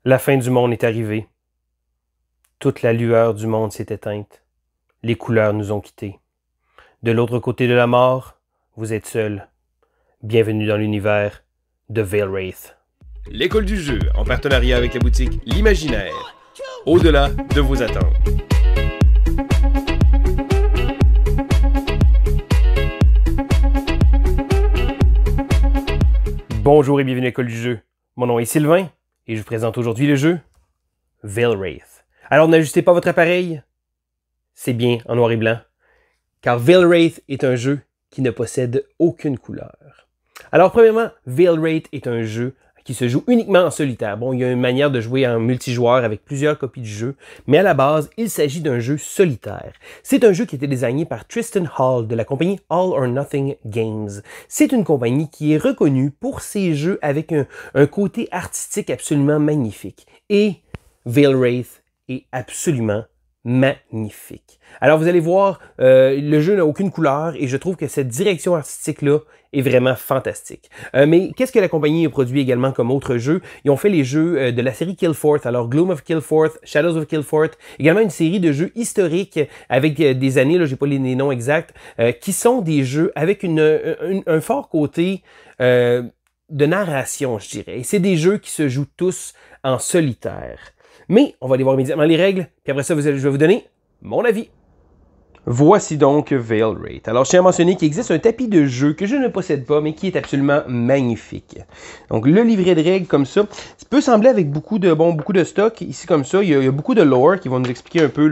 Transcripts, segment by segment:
La fin du monde est arrivée. Toute la lueur du monde s'est éteinte. Les couleurs nous ont quittés. De l'autre côté de la mort, vous êtes seul. Bienvenue dans l'univers de Veil Wraith. L'école du jeu, en partenariat avec la boutique L'Imaginaire. Au-delà de vos attentes. Bonjour et bienvenue à l'école du jeu. Mon nom est Sylvain et je vous présente aujourd'hui le jeu Veil Wraith. Alors n'ajustez pas votre appareil, c'est bien en noir et blanc, car Veil Wraith est un jeu qui ne possède aucune couleur. Alors premièrement, Veil Wraith est un jeu qui se joue uniquement en solitaire. Bon, il y a une manière de jouer en multijoueur avec plusieurs copies du jeu, mais à la base, il s'agit d'un jeu solitaire. C'est un jeu qui a été designé par Tristan Hall de la compagnie All or Nothing Games. C'est une compagnie qui est reconnue pour ses jeux avec un côté artistique absolument magnifique. Et Veil Wraith est absolument magnifique. Alors vous allez voir, le jeu n'a aucune couleur et je trouve que cette direction artistique-là est vraiment fantastique. Mais qu'est-ce que la compagnie a produit également comme autres jeux? Ils ont fait les jeux de la série Killforth, alors Gloom of Killforth, Shadows of Killforth, également une série de jeux historiques avec des années, là j'ai pas les noms exacts, qui sont des jeux avec un fort côté de narration, je dirais. Et c'est des jeux qui se jouent tous en solitaire. Mais on va aller voir immédiatement les règles, puis après ça, je vais vous donner mon avis. Voici donc Veil Wraith. Alors, je tiens à mentionner qu'il existe un tapis de jeu que je ne possède pas, mais qui est absolument magnifique. Donc, le livret de règles comme ça, ça peut sembler avec beaucoup de stock. Ici, comme ça, il y a beaucoup de lore qui vont nous expliquer un peu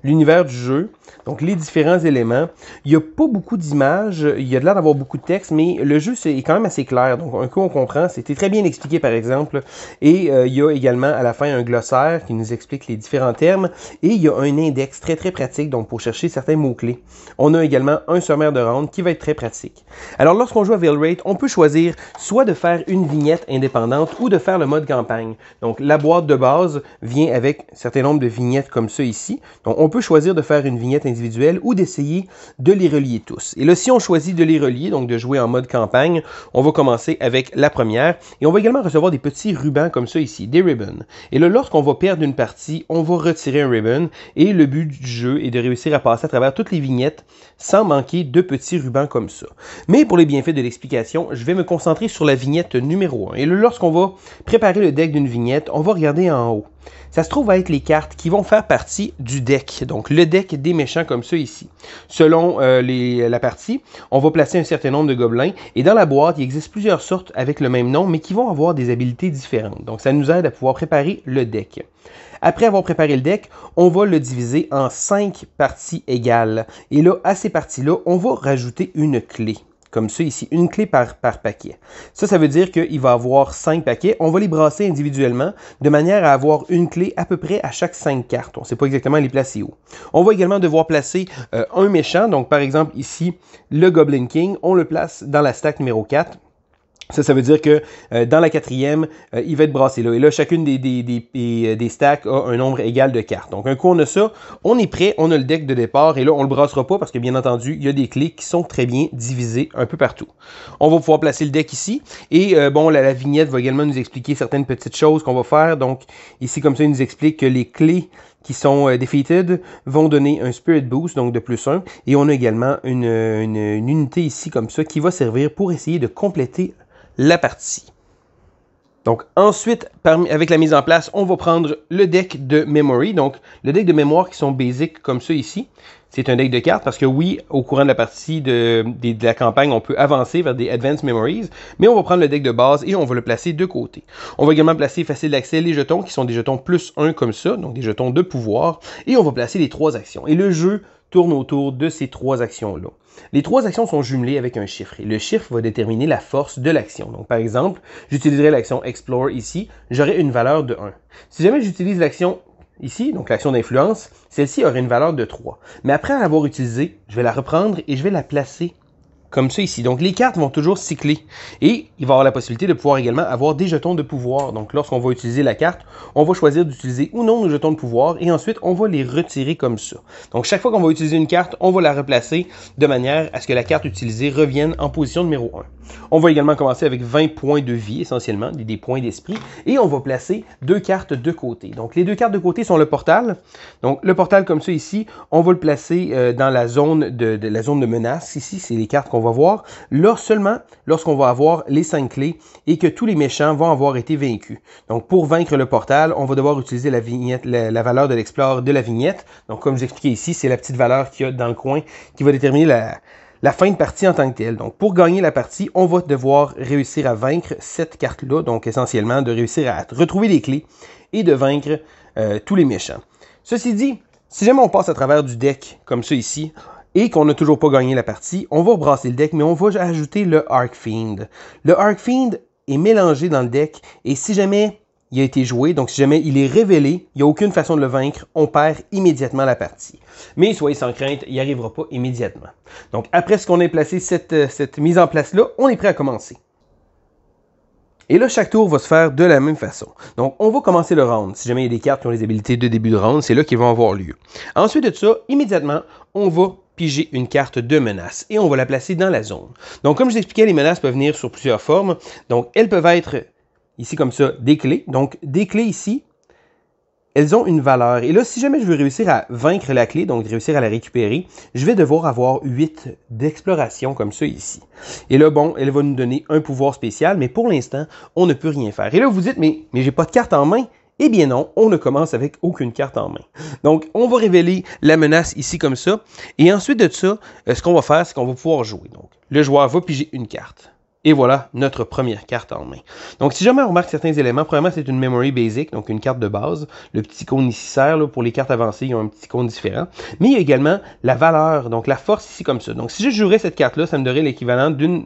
l'univers du jeu. Donc, les différents éléments. Il n'y a pas beaucoup d'images, il y a de l'air d'avoir beaucoup de texte, mais le jeu est quand même assez clair. Donc, un coup, on comprend. C'était très bien expliqué, par exemple. Et il y a également, à la fin, un glossaire qui nous explique les différents termes. Et il y a un index très, très pratique, donc pour chercher certains mots-clés. On a également un sommaire de ronde qui va être très pratique. Alors, lorsqu'on joue à Veil Wraith, on peut choisir soit de faire une vignette indépendante ou de faire le mode campagne. Donc, la boîte de base vient avec un certain nombre de vignettes comme ça ici. Donc, on peut choisir de faire une vignette individuelle ou d'essayer de les relier tous. Et là, si on choisit de les relier, donc de jouer en mode campagne, on va commencer avec la première. Et on va également recevoir des petits rubans comme ça ici, des ribbons. Et là, lorsqu'on va perdre une partie, on va retirer un ribbon. Et le but du jeu est de réussir à passer à travers toutes les vignettes sans manquer de petits rubans comme ça. Mais pour les bienfaits de l'explication, je vais me concentrer sur la vignette numéro 1. Et là, lorsqu'on va préparer le deck d'une vignette, on va regarder en haut. Ça se trouve à être les cartes qui vont faire partie du deck, donc le deck des méchants comme ça ici. Selon la partie, on va placer un certain nombre de gobelins, et dans la boîte, il existe plusieurs sortes avec le même nom, mais qui vont avoir des habiletés différentes. Donc ça nous aide à pouvoir préparer le deck. Après avoir préparé le deck, on va le diviser en 5 parties égales. Et là, à ces parties-là, on va rajouter une clé. Comme ça ici, une clé par paquet. Ça veut dire qu'il va y avoir 5 paquets. On va les brasser individuellement de manière à avoir une clé à peu près à chaque 5 cartes. On ne sait pas exactement les placer où. On va également devoir placer un méchant. Donc par exemple ici, le Goblin King, on le place dans la stack numéro 4. Ça veut dire que dans la quatrième, il va être brassé là. Et là, chacune des stacks a un nombre égal de cartes. Donc, un coup, on a ça, on est prêt, on a le deck de départ. Et là, on le brassera pas parce que, bien entendu, il y a des clés qui sont très bien divisées un peu partout. On va pouvoir placer le deck ici. Et bon, la vignette va également nous expliquer certaines petites choses qu'on va faire. Donc, ici, comme ça, il nous explique que les clés qui sont defeated vont donner un Spirit Boost, donc de +1. Et on a également une unité ici, comme ça, qui va servir pour essayer de compléter la partie. Donc ensuite, avec la mise en place, on va prendre le deck de memory, donc le deck de mémoire qui sont basiques comme ça ici. C'est un deck de cartes parce que oui, au courant de la partie de la campagne, on peut avancer vers des Advanced Memories, mais on va prendre le deck de base et on va le placer de côté. On va également placer facile d'accès les jetons qui sont des jetons +1 comme ça, donc des jetons de pouvoir, et on va placer les 3 actions. Et le jeu tourne autour de ces 3 actions-là. Les 3 actions sont jumelées avec un chiffre et le chiffre va déterminer la force de l'action. Donc par exemple, j'utiliserai l'action Explore ici, j'aurai une valeur de 1. Si jamais j'utilise l'action ici, donc l'action d'influence, celle-ci aurait une valeur de 3. Mais après l'avoir utilisée, je vais la reprendre et je vais la placer comme ça ici. Donc les cartes vont toujours cycler et il va avoir la possibilité de pouvoir également avoir des jetons de pouvoir. Donc lorsqu'on va utiliser la carte, on va choisir d'utiliser ou non nos jetons de pouvoir et ensuite on va les retirer comme ça. Donc chaque fois qu'on va utiliser une carte, on va la replacer de manière à ce que la carte utilisée revienne en position numéro 1. On va également commencer avec 20 points de vie essentiellement, des points d'esprit, et on va placer 2 cartes de côté. Donc les 2 cartes de côté sont le portal. Donc le portal comme ça ici, on va le placer dans la zone de menace. Ici, c'est les cartes qu'on va voir. Là seulement lorsqu'on va avoir les 5 clés et que tous les méchants vont avoir été vaincus. Donc pour vaincre le portal, on va devoir utiliser la vignette, la valeur de l'explore de la vignette. Donc comme j'expliquais ici, c'est la petite valeur qu'il y a dans le coin qui va déterminer la fin de partie en tant que telle. Donc, pour gagner la partie, on va devoir réussir à vaincre cette carte-là. Donc, essentiellement, de réussir à retrouver les clés et de vaincre tous les méchants. Ceci dit, si jamais on passe à travers du deck, comme ça ici, et qu'on n'a toujours pas gagné la partie, on va brasser le deck, mais on va ajouter le Arc Fiend. Le Arc Fiend est mélangé dans le deck, et si jamais il a été joué, donc si jamais il est révélé, il n'y a aucune façon de le vaincre, on perd immédiatement la partie. Mais soyez sans crainte, il n'y arrivera pas immédiatement. Donc après ce qu'on ait placé cette mise en place-là, on est prêt à commencer. Et là, chaque tour va se faire de la même façon. Donc on va commencer le round. Si jamais il y a des cartes qui ont les habilités de début de round, c'est là qu'ils vont avoir lieu. Ensuite de ça, immédiatement, on va piger une carte de menace et on va la placer dans la zone. Donc comme je vous expliquais, les menaces peuvent venir sur plusieurs formes. Donc elles peuvent être ici comme ça, des clés. Donc, des clés ici, elles ont une valeur. Et là, si jamais je veux réussir à vaincre la clé, donc réussir à la récupérer, je vais devoir avoir 8 d'exploration comme ça ici. Et là, bon, elle va nous donner un pouvoir spécial, mais pour l'instant, on ne peut rien faire. Et là, vous dites, mais j'ai pas de carte en main. Eh bien non, on ne commence avec aucune carte en main. Donc, on va révéler la menace ici comme ça. Et ensuite de ça, ce qu'on va faire, c'est qu'on va pouvoir jouer. Donc, le joueur va piger une carte. Et voilà notre première carte en main. Donc, si jamais on remarque certains éléments, premièrement, c'est une memory basic, donc une carte de base. Le petit icône ici sert, là, pour les cartes avancées, ils ont un petit icône différent. Mais il y a également la valeur, donc la force ici comme ça. Donc, si je jouerais cette carte-là, ça me donnerait l'équivalent de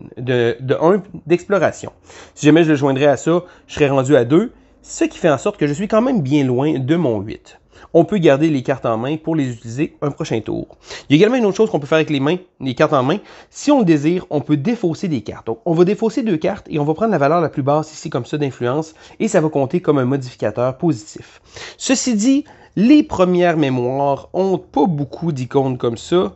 1 d'exploration. Si jamais je le joindrais à ça, je serais rendu à 2, ce qui fait en sorte que je suis quand même bien loin de mon 8. On peut garder les cartes en main pour les utiliser un prochain tour. Il y a également une autre chose qu'on peut faire avec les cartes en main. Si on le désire, on peut défausser des cartes. Donc, on va défausser 2 cartes et on va prendre la valeur la plus basse ici comme ça d'influence et ça va compter comme un modificateur positif. Ceci dit, les premières mémoires ont pas beaucoup d'icônes comme ça.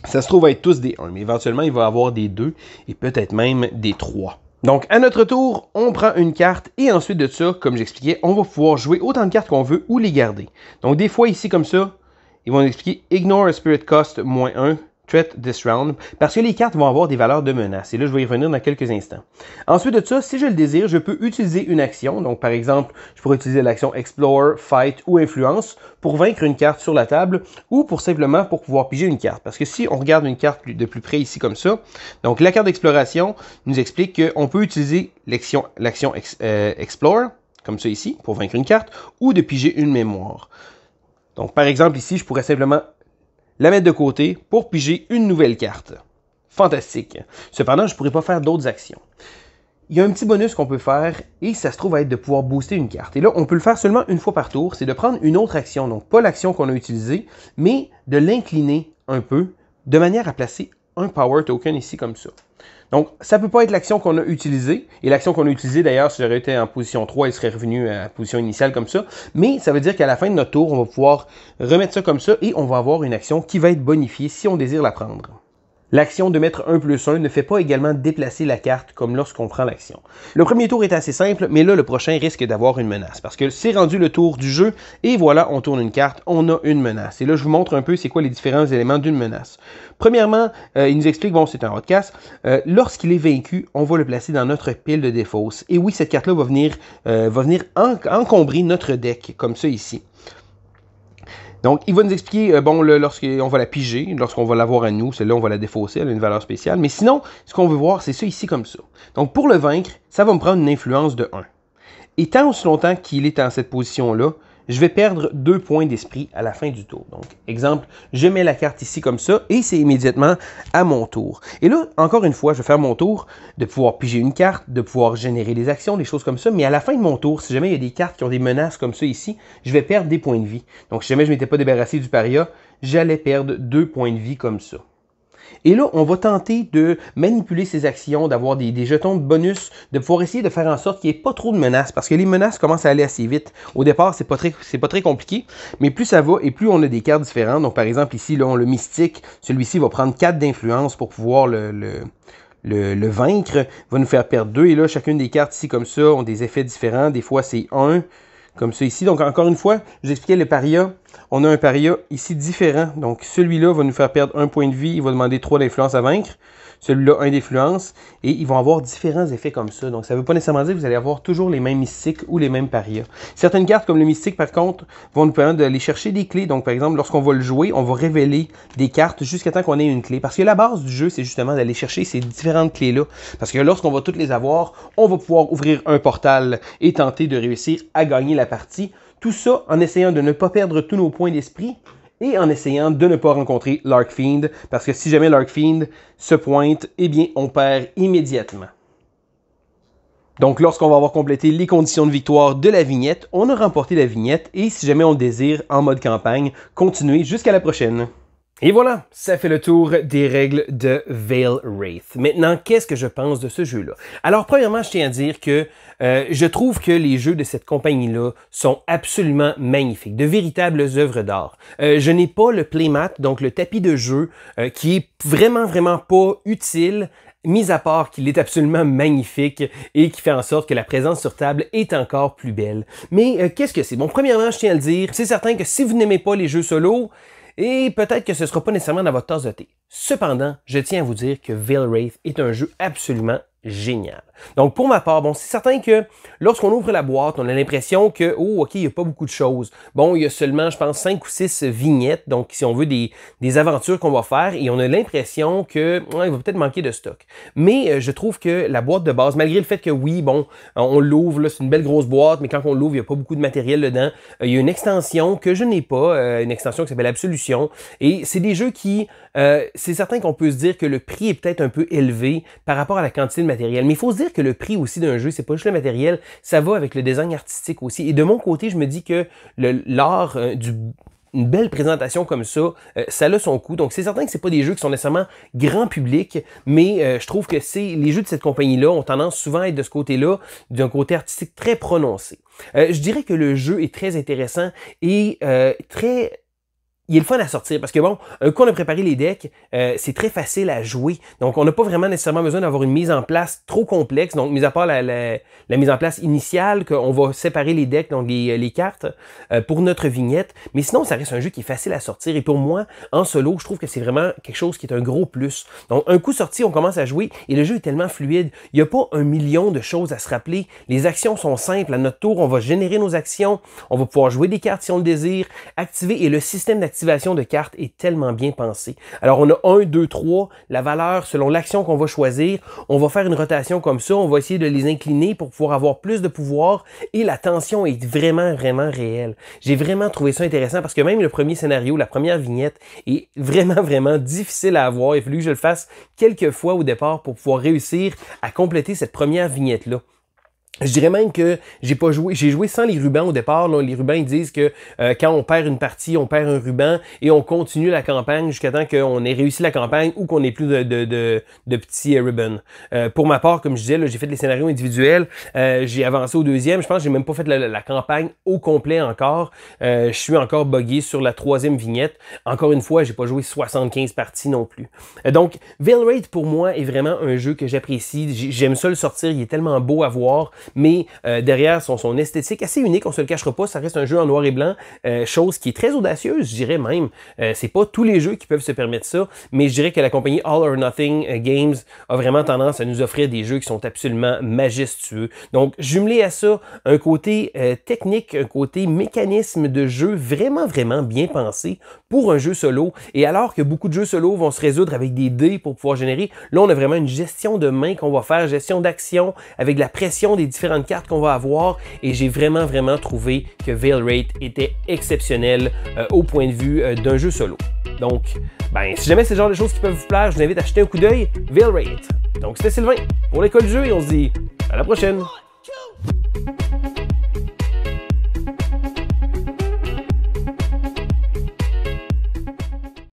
Ça se trouve à être tous des 1, mais éventuellement, il va y avoir des 2 et peut-être même des 3. Donc, à notre tour, on prend une carte et ensuite de ça, comme j'expliquais, on va pouvoir jouer autant de cartes qu'on veut ou les garder. Donc, des fois, ici, comme ça, ils vont nous expliquer « Ignore a spirit cost -1, threat this round », parce que les cartes vont avoir des valeurs de menace. Et là, je vais y revenir dans quelques instants. Ensuite de ça, si je le désire, je peux utiliser une action. Donc, par exemple, je pourrais utiliser l'action Explore, Fight ou Influence pour vaincre une carte sur la table ou pour simplement pour pouvoir piger une carte. Parce que si on regarde une carte de plus près ici comme ça, donc la carte d'exploration nous explique qu'on peut utiliser l'action Explore, comme ça ici, pour vaincre une carte, ou de piger une mémoire. Donc, par exemple, ici, je pourrais simplement la mettre de côté pour piger une nouvelle carte. Fantastique. Cependant, je ne pourrais pas faire d'autres actions. Il y a un petit bonus qu'on peut faire et ça se trouve à être de pouvoir booster une carte. Et là, on peut le faire seulement une fois par tour, c'est de prendre une autre action, donc pas l'action qu'on a utilisée, mais de l'incliner un peu de manière à placer un power token ici comme ça. Donc, ça ne peut pas être l'action qu'on a utilisée. Et l'action qu'on a utilisée, d'ailleurs, si j'aurais été en position 3, il serait revenu à la position initiale comme ça. Mais ça veut dire qu'à la fin de notre tour, on va pouvoir remettre ça comme ça et on va avoir une action qui va être bonifiée si on désire la prendre. L'action de mettre 1+1 ne fait pas également déplacer la carte comme lorsqu'on prend l'action. Le premier tour est assez simple, mais là, le prochain risque d'avoir une menace. Parce que c'est rendu le tour du jeu, et voilà, on tourne une carte, on a une menace. Et là, je vous montre un peu c'est quoi les différents éléments d'une menace. Premièrement, il nous explique, bon, c'est un hotcast, lorsqu'il est vaincu, on va le placer dans notre pile de défausse. Et oui, cette carte-là va venir encombrer notre deck, comme ça ici. Donc, il va nous expliquer, bon, lorsqu'on va la piger, lorsqu'on va l'avoir à nous, celle-là, on va la défausser, elle a une valeur spéciale. Mais sinon, ce qu'on veut voir, c'est ça ici comme ça. Donc, pour le vaincre, ça va me prendre une influence de 1. Et tant aussi longtemps qu'il est en cette position-là, je vais perdre 2 points d'esprit à la fin du tour. Donc, exemple, je mets la carte ici comme ça et c'est immédiatement à mon tour. Et là, encore une fois, je vais faire mon tour de pouvoir piger une carte, de pouvoir générer des actions, des choses comme ça. Mais à la fin de mon tour, si jamais il y a des cartes qui ont des menaces comme ça ici, je vais perdre des points de vie. Donc, si jamais je ne m'étais pas débarrassé du paria, j'allais perdre 2 points de vie comme ça. Et là, on va tenter de manipuler ces actions, d'avoir des jetons de bonus, de pouvoir essayer de faire en sorte qu'il n'y ait pas trop de menaces, parce que les menaces commencent à aller assez vite. Au départ, c'est pas très compliqué, mais plus ça va et plus on a des cartes différentes. Donc par exemple ici, là, on a le mystique, celui-ci va prendre 4 d'influence pour pouvoir le vaincre, va nous faire perdre 2. Et là, chacune des cartes ici comme ça ont des effets différents. Des fois, c'est 1, comme ça ici. Donc encore une fois, je vous expliquais le paria. On a un paria ici différent. Donc celui-là va nous faire perdre 1 point de vie. Il va demander 3 d'influence à vaincre. Celui-là, 1 d'influence. Et ils vont avoir différents effets comme ça. Donc ça ne veut pas nécessairement dire que vous allez avoir toujours les mêmes mystiques ou les mêmes parias. Certaines cartes comme le mystique, par contre, vont nous permettre d'aller chercher des clés. Donc par exemple, lorsqu'on va le jouer, on va révéler des cartes jusqu'à temps qu'on ait une clé. Parce que la base du jeu, c'est justement d'aller chercher ces différentes clés-là. Parce que lorsqu'on va toutes les avoir, on va pouvoir ouvrir un portal et tenter de réussir à gagner la partie. Tout ça en essayant de ne pas perdre tous nos points d'esprit et en essayant de ne pas rencontrer l'Arcfiend, parce que si jamais l'Arcfiend se pointe, eh bien, on perd immédiatement. Donc, lorsqu'on va avoir complété les conditions de victoire de la vignette, on a remporté la vignette, et si jamais on le désire, en mode campagne, continuer jusqu'à la prochaine. Et voilà, ça fait le tour des règles de Veil Wraith. Maintenant, qu'est-ce que je pense de ce jeu-là? Alors, premièrement, je tiens à dire que je trouve que les jeux de cette compagnie-là sont absolument magnifiques, de véritables œuvres d'art. Je n'ai pas le playmat, donc le tapis de jeu, qui est vraiment pas utile, mis à part qu'il est absolument magnifique et qui fait en sorte que la présence sur table est encore plus belle. Mais qu'est-ce que c'est? Bon, premièrement, je tiens à le dire, c'est certain que si vous n'aimez pas les jeux solo, et peut-être que ce ne sera pas nécessairement dans votre tasse de thé. Cependant, je tiens à vous dire que Veil Wraith est un jeu absolument génial. Donc pour ma part, bon, c'est certain que lorsqu'on ouvre la boîte, on a l'impression que, oh ok, il n'y a pas beaucoup de choses. Bon, il y a seulement, je pense, 5 ou 6 vignettes, donc si on veut des aventures qu'on va faire, et on a l'impression que il va peut-être manquer de stock. Mais je trouve que la boîte de base, malgré le fait que oui, bon, on l'ouvre, c'est une belle grosse boîte, mais quand on l'ouvre, il n'y a pas beaucoup de matériel dedans. Il y a une extension que je n'ai pas, une extension qui s'appelle Absolution, et c'est des jeux qui, c'est certain qu'on peut se dire que le prix est peut-être un peu élevé par rapport à la quantité de matériel. Mais il faut se dire que le prix aussi d'un jeu, c'est pas juste le matériel, ça va avec le design artistique aussi. Et de mon côté, je me dis que l'art une belle présentation comme ça, ça a son coût. Donc c'est certain que c'est pas des jeux qui sont nécessairement grand public, mais je trouve que les jeux de cette compagnie-là ont tendance souvent à être de ce côté-là, d'un côté artistique très prononcé. Je dirais que le jeu est très intéressant et il est le fun à sortir parce que bon, un coup on a préparé les decks, c'est très facile à jouer. Donc on n'a pas vraiment nécessairement besoin d'avoir une mise en place trop complexe. Donc mis à part la mise en place initiale, qu'on va séparer les decks, donc les cartes, pour notre vignette. Mais sinon, ça reste un jeu qui est facile à sortir. Et pour moi, en solo, je trouve que c'est vraiment quelque chose qui est un gros plus. Donc un coup sorti, on commence à jouer et le jeu est tellement fluide. Il n'y a pas 1 million de choses à se rappeler. Les actions sont simples. À notre tour, on va générer nos actions. On va pouvoir jouer des cartes si on le désire, activer et le système d'activation de cartes est tellement bien pensé. Alors on a 1, 2, 3, la valeur selon l'action qu'on va choisir, on va faire une rotation comme ça, on va essayer de les incliner pour pouvoir avoir plus de pouvoir et la tension est vraiment réelle. J'ai vraiment trouvé ça intéressant parce que même le premier scénario, la première vignette est vraiment difficile à avoir. Il a fallu que je le fasse quelques fois au départ pour pouvoir réussir à compléter cette première vignette-là. Je dirais même que j'ai joué sans les rubans au départ. Là, les rubans, ils disent que quand on perd une partie, on perd un ruban et on continue la campagne jusqu'à temps qu'on ait réussi la campagne ou qu'on ait plus de petits ribbons. Pour ma part, comme je disais, j'ai fait les scénarios individuels. J'ai avancé au deuxième. Je pense que j'ai même pas fait la campagne au complet encore. Je suis encore buggé sur la 3e vignette. Encore une fois, j'ai pas joué 75 parties non plus. Donc, Veil Wraith, pour moi, est vraiment un jeu que j'apprécie. J'aime ça le sortir. Il est tellement beau à voir. Mais derrière son esthétique assez unique, on se le cachera pas, ça reste un jeu en noir et blanc, chose qui est très audacieuse, je dirais même. C'est pas tous les jeux qui peuvent se permettre ça, mais je dirais que la compagnie All or Nothing Games a vraiment tendance à nous offrir des jeux qui sont absolument majestueux. Donc, jumelé à ça, un côté technique, un côté mécanisme de jeu vraiment bien pensé pour un jeu solo. Et alors que beaucoup de jeux solo vont se résoudre avec des dés pour pouvoir générer, là, on a vraiment une gestion de main qu'on va faire, gestion d'action, avec la pression des différentes cartes qu'on va avoir et j'ai vraiment trouvé que Veil Wraith était exceptionnel au point de vue d'un jeu solo. Donc, si jamais c'est le genre de choses qui peuvent vous plaire, je vous invite à jeter un coup d'œil. Veil Wraith. Donc, c'était Sylvain pour l'école du jeu et on se dit à la prochaine!